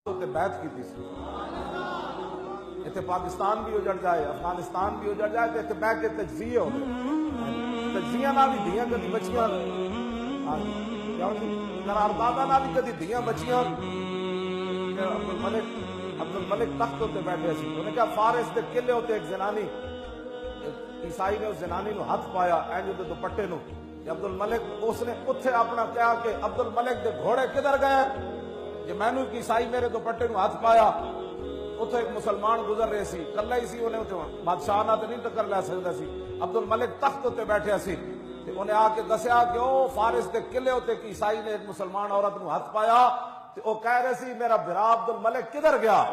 بیعت کی تھی اتنے پاکستان بھی اجڑ جائے افغانستان بھی اجڑ جائے تو اتنے بہ کے تجزیے ہو گئے تجزیہ نہ بھی دیاں کدی بچیاں قرارداداں نہ بھی کدی دیاں بچیاں عبد الملک تخت ہوتے بیٹھے سی انہوں نے کہا فارس دے قلعے ہوتے ایک زنانی عیسائی نے اس زنانی نو ہاتھ پایا اینج دے دوپٹے نو عبد الملک اس نے اتھے اپنا کہا کہ عبد الملک دے گھوڑے کدھر گئے جی مینو ایک عیسائی میرے دوپٹے نو ہاتھ پایا اتھے ایک مسلمان گزر رہے سی کلا ہی سی انہیں بادشاہ نہ تو نہیں ٹکر لے سکتا سی عبد الملک تخت ہوتے بیٹھے سی انہیں آ کے دسیا کہ او فارس دے قلعے ہوتے کہ عیسائی نے ایک مسلمان عورت نو ہاتھ پایا تو وہ کہہ رہے سی میرا برا عبد الملک کدھر گیا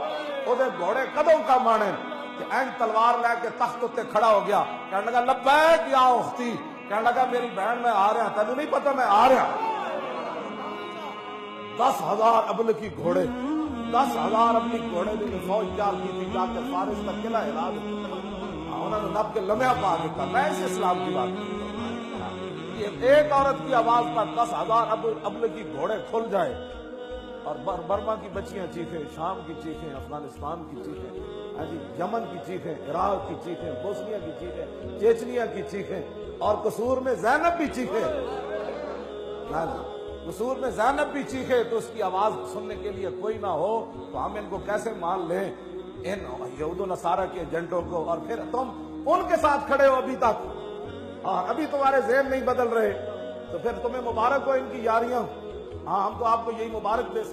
وہ دے گھوڑے کدوں کا مانے کہ این تلوار لے کے تخت ہوتے کھڑا ہو گیا کہنے لگا لبیک یا اختی کہنے لگا میری بہن میں آ رہا تینوں نہیں پتا میں آ رہا 10,000 ابلکی گھوڑے 10,000 اپنی گھوڑے نے فوج تیار کی تھی جا کے فارس کا قلعہ ہلا دیا انہوں نے نب کے لمحہ پا دیتا میں اس اسلام کی بات یہ ایک عورت کی آواز پر 10,000 ابلکی گھوڑے کھل جائے اور برما کی بچیاں چیخیں شام کی چیخیں افغانستان کی چیخیں یمن کی چیخیں عراق کی چیخیں بوسنیا کی چیخیں چیچنیا کی چیخیں اور قصور میں زینب بھی چیخیں قصور میں زینب بھی چیخے تو اس کی آواز سننے کے لیے کوئی نہ ہو تو ہم ان کو کیسے مان لیں ان یہود و نصارہ کے ایجنٹوں کو اور پھر تم ان کے ساتھ کھڑے ہو ابھی تک اور ابھی تمہارے ذہن نہیں بدل رہے تو پھر تمہیں مبارک ہو ان کی یاریاں ہم تو آپ کو یہی مبارک دے سکتے